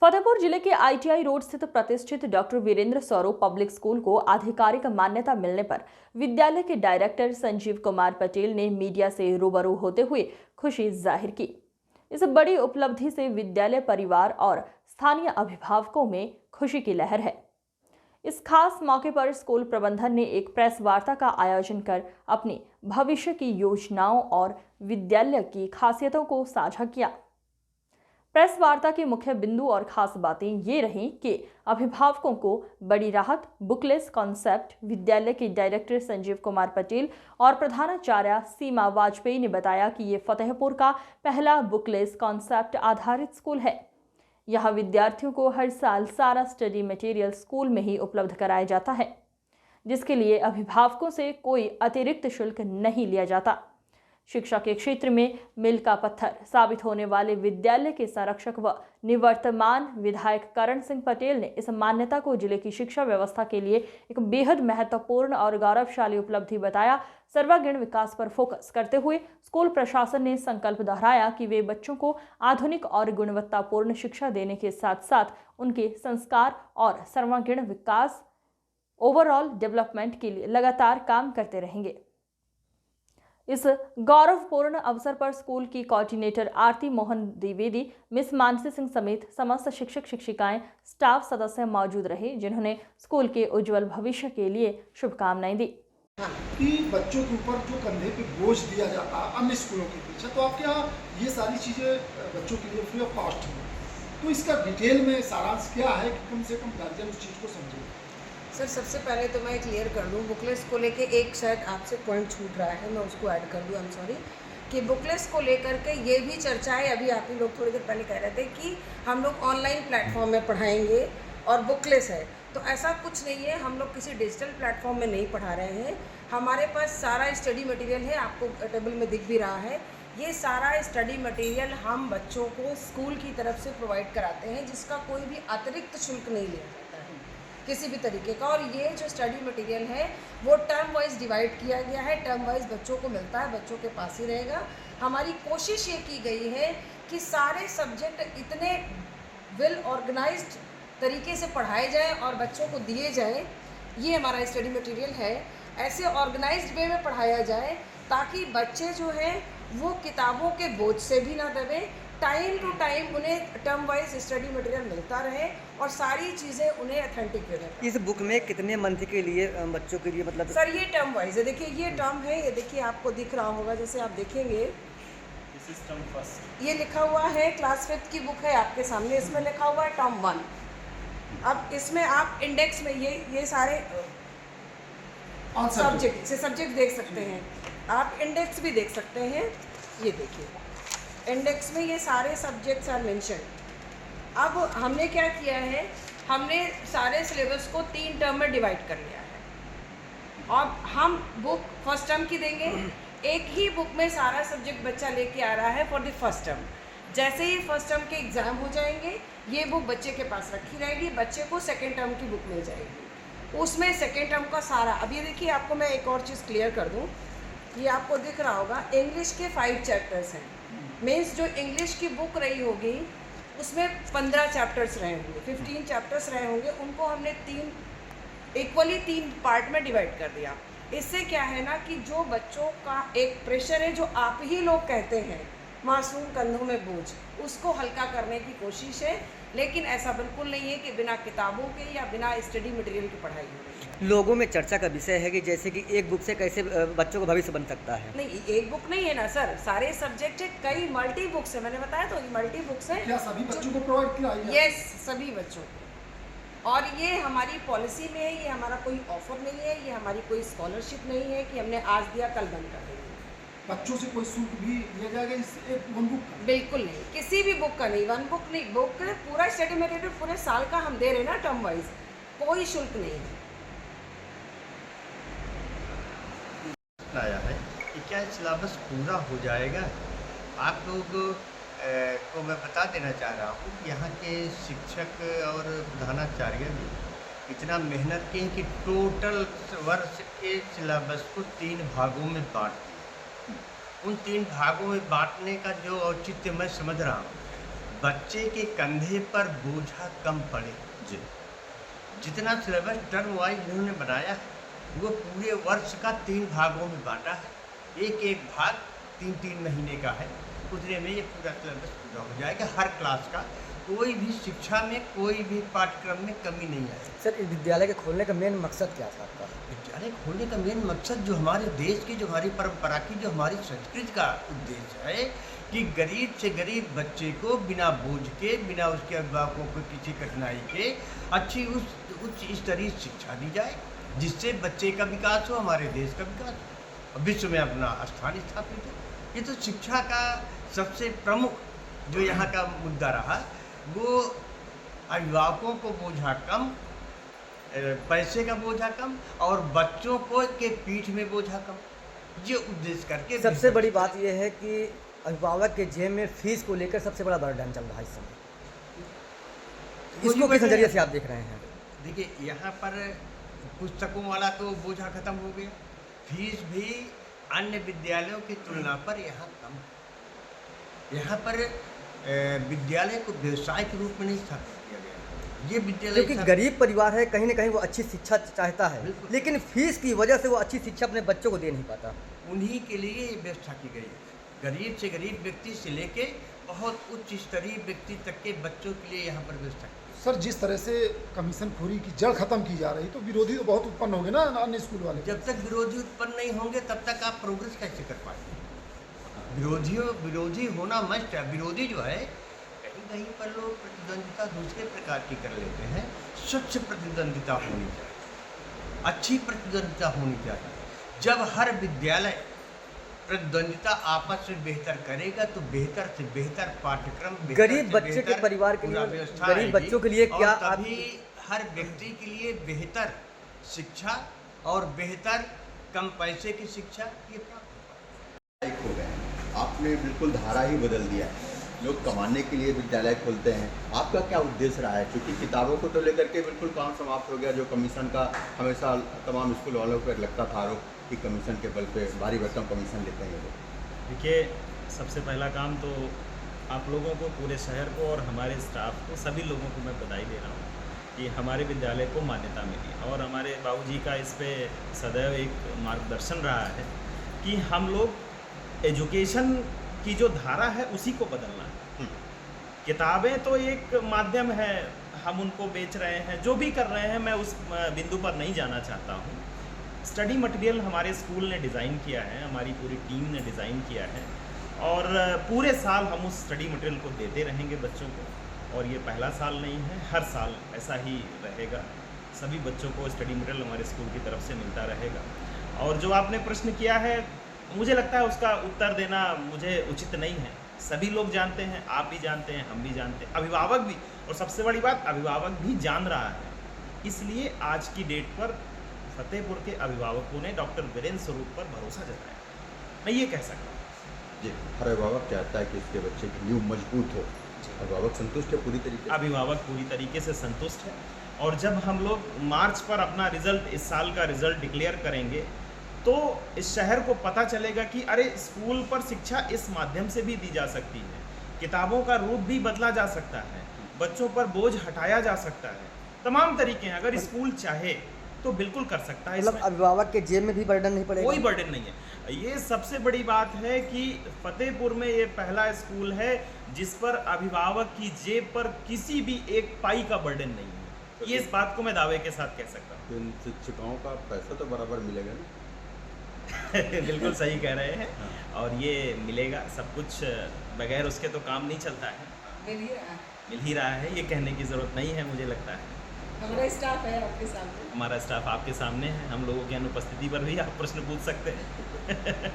फतेहपुर जिले के ITI road स्थित प्रतिष्ठित डॉक्टर वीरेंद्र स्वरूप पब्लिक स्कूल को आधिकारिक मान्यता मिलने पर विद्यालय के डायरेक्टर संजीव कुमार पटेल ने मीडिया से रूबरू होते हुए खुशी जाहिर की। इस बड़ी उपलब्धि से विद्यालय परिवार और स्थानीय अभिभावकों में खुशी की लहर है। इस खास मौके पर स्कूल प्रबंधन ने एक प्रेस वार्ता का आयोजन कर अपनी भविष्य की योजनाओं और विद्यालय की खासियतों को साझा किया। प्रेस वार्ता के मुख्य बिंदु और खास बातें ये रहीं कि अभिभावकों को बड़ी राहत। बुकलेस कॉन्सेप्ट विद्यालय के डायरेक्टर संजीव कुमार पटेल और प्रधानाचार्य सीमा वाजपेयी ने बताया कि ये फतेहपुर का पहला बुकलेस कॉन्सेप्ट आधारित स्कूल है। यहाँ विद्यार्थियों को हर साल सारा स्टडी मटेरियल स्कूल में ही उपलब्ध कराया जाता है, जिसके लिए अभिभावकों से कोई अतिरिक्त शुल्क नहीं लिया जाता। शिक्षा के क्षेत्र में मील का पत्थर साबित होने वाले विद्यालय के संरक्षक व निवर्तमान विधायक करण सिंह पटेल ने इस मान्यता को जिले की शिक्षा व्यवस्था के लिए एक बेहद महत्वपूर्ण और गौरवशाली उपलब्धि बताया। सर्वांगीण विकास पर फोकस करते हुए स्कूल प्रशासन ने संकल्प दोहराया कि वे बच्चों को आधुनिक और गुणवत्तापूर्ण शिक्षा देने के साथ साथ उनके संस्कार और सर्वांगीण विकास ओवरऑल डेवलपमेंट के लिए लगातार काम करते रहेंगे। इस गौरवपूर्ण अवसर पर स्कूल की कोऑर्डिनेटर आरती मोहन द्विवेदी, मिस मानसी सिंह समेत समस्त शिक्षक शिक्षिकाएं, स्टाफ सदस्य मौजूद रहे, जिन्होंने स्कूल के उज्जवल भविष्य के लिए शुभकामनाएं दी। कि बच्चों के ऊपर जो कंधे पे बोझ दिया जाता है अन्य स्कूलों के पीछे, तो आपके यहाँ ये सारी चीज़ें बच्चों के लिए फ्री ऑफ कॉस्ट है, तो इसका डिटेल में सारांश क्या है कि कम से कम गार्जियन उस चीज़ को समझे। सर, सबसे पहले तो मैं क्लियर कर दूं, बुकलेस को लेके एक शायद आपसे पॉइंट छूट रहा है, मैं उसको ऐड कर दूं, आई एम सॉरी, कि बुकलेस को लेकर के ये भी चर्चा है। अभी आप ही लोग थोड़ी देर पहले कह रहे थे कि हम लोग ऑनलाइन प्लेटफॉर्म में पढ़ाएंगे और बुकलेस है, तो ऐसा कुछ नहीं है। हम लोग किसी डिजिटल प्लेटफॉर्म में नहीं पढ़ा रहे हैं। हमारे पास सारा स्टडी मटेरियल है, आपको टेबल में दिख भी रहा है। ये सारा स्टडी मटेरियल हम बच्चों को स्कूल की तरफ से प्रोवाइड कराते हैं, जिसका कोई भी अतिरिक्त शुल्क नहीं लिया जाता है किसी भी तरीके का। और ये जो स्टडी मटेरियल है वो टर्म वाइज डिवाइड किया गया है, टर्म वाइज बच्चों को मिलता है, बच्चों के पास ही रहेगा। हमारी कोशिश ये की गई है कि सारे सब्जेक्ट इतने वेल ऑर्गेनाइज्ड तरीके से पढ़ाए जाएं और बच्चों को दिए जाएं। ये हमारा स्टडी मटेरियल है, ऐसे ऑर्गेनाइज्ड वे में पढ़ाया जाए ताकि बच्चे जो हैं वो किताबों के बोझ से भी ना दबे। टाइम टू टाइम उन्हें टर्म वाइज स्टडी मटेरियल मिलता रहे और सारी चीज़ें उन्हें ऑथेंटिक मिले। इस बुक में कितने मंथ के लिए बच्चों के लिए मतलब? सर, ये टर्म वाइज है। देखिए ये टर्म है, ये देखिए आपको दिख रहा होगा, जैसे आप देखेंगे टर्म फर्स्ट ये लिखा हुआ है, क्लास 5 की बुक है आपके सामने, इसमें लिखा हुआ है टर्म 1। अब इसमें आप इंडेक्स में ये सारे सब्जेक्ट देख सकते हैं, आप इंडेक्स भी देख सकते हैं। ये देखिए इंडेक्स में ये सारे सब्जेक्ट्स आर मेंशन। अब हमने क्या किया है, हमने सारे सिलेबस को 3 टर्म में डिवाइड कर लिया है और हम बुक फर्स्ट टर्म की देंगे। एक ही बुक में सारा सब्जेक्ट बच्चा लेके आ रहा है फॉर द फर्स्ट टर्म। जैसे ही फर्स्ट टर्म के एग्ज़ाम हो जाएंगे ये बुक बच्चे के पास रखी रहेगी, बच्चे को सेकेंड टर्म की बुक मिल जाएगी, उसमें सेकेंड टर्म का सारा। अब ये देखिए आपको मैं एक और चीज़ क्लियर कर दूँ, ये आपको दिख रहा होगा इंग्लिश के 5 चैप्टर्स हैं। मीन्स जो इंग्लिश की बुक रही होगी उसमें 15 चैप्टर्स रहे होंगे, 15 चैप्टर्स रहे होंगे, उनको हमने 3 पार्ट में डिवाइड कर दिया। इससे क्या है ना कि जो बच्चों का एक प्रेशर है, जो आप ही लोग कहते हैं मासूम कंधों में बोझ, उसको हल्का करने की कोशिश है। लेकिन ऐसा बिल्कुल नहीं है कि बिना किताबों के या बिना स्टडी मटेरियल की पढ़ाई हो रही है। लोगों में चर्चा का विषय है कि जैसे कि एक बुक से कैसे बच्चों का भविष्य बन सकता है। नहीं, एक बुक नहीं है ना सर, सारे सब्जेक्ट है, कई मल्टी बुक्स है, मैंने बताया तो मल्टी बुक्स है। क्या सभी बच्चों को प्रोवाइड किया है? यस, सभी बच्चों को। और ये हमारी पॉलिसी में है, ये हमारा कोई ऑफर नहीं है, ये हमारी कोई स्कॉलरशिप नहीं है कि हमने आज दिया कल बंद कर देंगे। बच्चों से कोई शुल्क भी लिया जाएगा इस एक वन बुक का? बिल्कुल नहीं, किसी भी बुक का नहीं, वन बुक नहीं, बुक पूरा स्टडी मटेरियल पूरे साल का हम दे रहे हैं ना टर्म वाइज, कोई शुल्क नहीं है। लाया है कि क्या सिलेबस पूरा हो जाएगा? आप लोग को मैं बता देना चाह रहा हूँ कि यहाँ के शिक्षक और प्रधानाचार्य भी इतना मेहनत किए कि टोटल वर्ष के सिलेबस को 3 भागों में बांट दिया। उन 3 भागों में बांटने का जो औचित्य मैं समझ रहा हूँ बच्चे के कंधे पर बोझा कम पड़े। जी। जितना सिलेबस टर्म वाइज इन्होंने बनाया है वो पूरे वर्ष का 3 भागों में बांटा है। एक भाग 3-3 महीने का है। उतने में ये पूरा सिलेबस पूरा हो जाएगा। हर क्लास का कोई भी शिक्षा में कोई भी पाठ्यक्रम में कमी नहीं आएगी। सर, इस विद्यालय के खोलने का मेन मकसद क्या था आपका? विद्यालय खोलने का मेन मकसद जो हमारे देश की, जो हमारी परंपरा की, जो हमारी संस्कृति का उद्देश्य है कि गरीब से गरीब बच्चे को बिना बोझ के, बिना उसके अभिभावकों को किसी कठिनाई के अच्छी उच्च स्तरीय शिक्षा दी जाए, जिससे बच्चे का विकास हो, हमारे देश का विकास हो और विश्व में अपना स्थान स्थापित हो। ये तो शिक्षा का सबसे प्रमुख जो यहाँ का मुद्दा रहा, वो अभिभावकों को बोझा कम, पैसे का बोझा कम और बच्चों को के पीठ में बोझा कम, ये उद्देश्य करके सबसे बड़ी बात यह है कि अभिभावक के जेब में फीस को लेकर सबसे बड़ा बर्डन चल रहा है इस समय। इसको किस नज़रिए से आप देख रहे हैं? देखिए, यहाँ पर पुस्तकों वाला तो बोझा खत्म हो गया, फीस भी अन्य विद्यालयों की तुलना पर यहाँ कम है। यहाँ पर विद्यालय को व्यवसाय के रूप में नहीं स्थापित किया गया। ये विद्यालय क्योंकि गरीब परिवार है, कहीं ना कहीं वो अच्छी शिक्षा चाहता है, लेकिन फीस की वजह से वो अच्छी शिक्षा अपने बच्चों को दे नहीं पाता। उन्हीं के लिए ये व्यवस्था की गई है। गरीब से गरीब व्यक्ति से लेके बहुत उच्च स्तरीय व्यक्ति तक के बच्चों के लिए यहाँ पर व्यवस्था की गई। सर, जिस तरह से कमीशनखोरी की जड़ खत्म की जा रही, तो विरोधी तो बहुत उत्पन्न होंगे ना अन्य स्कूल वाले। जब तक विरोधी उत्पन्न नहीं होंगे तब तक आप प्रोग्रेस कैसे कर पाएंगे? विरोधी होना मस्ट है। विरोधी जो है, कहीं कहीं पर लोग प्रतिद्वंदिता दूसरे प्रकार की कर लेते हैं। स्वच्छ प्रतिद्वंदिता होनी चाहिए, अच्छी प्रतिद्वंदिता होनी चाहिए। जब हर विद्यालय प्रतिद्वंदिता आपस में बेहतर करेगा तो बेहतर से बेहतर पाठ्यक्रम, गरीब बच्चे के परिवार के लिए, गरीब बच्चों के लिए क्या तभी हर व्यक्ति के लिए बेहतर शिक्षा और बेहतर कम पैसे की शिक्षा ये प्राप्त हो गए हैं। आपने बिल्कुल धारा ही बदल दिया है। लोग कमाने के लिए विद्यालय खोलते हैं। आपका क्या उद्देश्य रहा है? क्योंकि किताबों को तो लेकर के बिल्कुल काम समाप्त हो गया, जो कमीशन का हमेशा तमाम स्कूल वालों पर लगता था आरोप कि कमीशन के बल पे भारी भरकम कमीशन लेते हैं ये लोग। देखिए, सबसे पहला काम तो आप लोगों को, पूरे शहर को और हमारे स्टाफ को, सभी लोगों को मैं बधाई दे रहा हूँ कि हमारे विद्यालय को मान्यता मिली और हमारे बाबूजी का इस पे सदैव एक मार्गदर्शन रहा है कि हम लोग एजुकेशन की जो धारा है उसी को बदलना है। किताबें तो एक माध्यम है, हम उनको बेच रहे हैं, जो भी कर रहे हैं, मैं उस बिंदु पर नहीं जाना चाहता हूँ। स्टडी मटेरियल हमारे स्कूल ने डिज़ाइन किया है, हमारी पूरी टीम ने डिज़ाइन किया है और पूरे साल हम उस स्टडी मटेरियल को देते रहेंगे बच्चों को। और ये पहला साल नहीं है, हर साल ऐसा ही रहेगा। सभी बच्चों को स्टडी मटेरियल हमारे स्कूल की तरफ से मिलता रहेगा। और जो आपने प्रश्न किया है, मुझे लगता है उसका उत्तर देना मुझे उचित नहीं है। सभी लोग जानते हैं, आप भी जानते हैं, हम भी जानते हैं, अभिभावक भी, और सबसे बड़ी बात अभिभावक भी जान रहा है। इसलिए आज की डेट पर फतेहपुर के अभिभावकों ने डॉक्टर वीरेंद्र स्वरूप पर भरोसा जताया, मैं ये कह सकता हूँ। जी, हर अभिभावक चाहता है कि उसके बच्चे की नींव मजबूत हो। अभिभावक संतुष्ट है पूरी तरीके से? अभिभावक पूरी तरीके से संतुष्ट है। और जब हम लोग मार्च पर अपना रिजल्ट, इस साल का रिजल्ट डिक्लेयर करेंगे, तो इस शहर को पता चलेगा कि अरे, स्कूल पर शिक्षा इस माध्यम से भी दी जा सकती है, किताबों का रूप भी बदला जा सकता है, बच्चों पर बोझ हटाया जा सकता है, तमाम तरीके हैं। अगर स्कूल चाहे तो बिल्कुल कर सकता है। मतलब अभिभावक के जेब में भी बर्डन नहीं पड़ेगा? कोई बर्डन नहीं है। ये सबसे बड़ी बात है कि फतेहपुर में ये पहला स्कूल है जिस पर अभिभावक की जेब पर किसी भी एक पाई का बर्डन नहीं है। ये इस बात को मैं दावे के साथ कह सकता हूँ। तो इन शिक्षकों का पैसा तो बराबर मिलेगा ना? बिल्कुल सही कह रहे हैं। और ये मिलेगा, सब कुछ बगैर उसके तो काम नहीं चलता है। मिल ही रहा है, ये कहने की ज़रूरत नहीं है, मुझे लगता है। हमारा स्टाफ है आपके सामने, हमारा स्टाफ आपके सामने है। हम लोगों की अनुपस्थिति पर भी आप प्रश्न पूछ सकते हैं।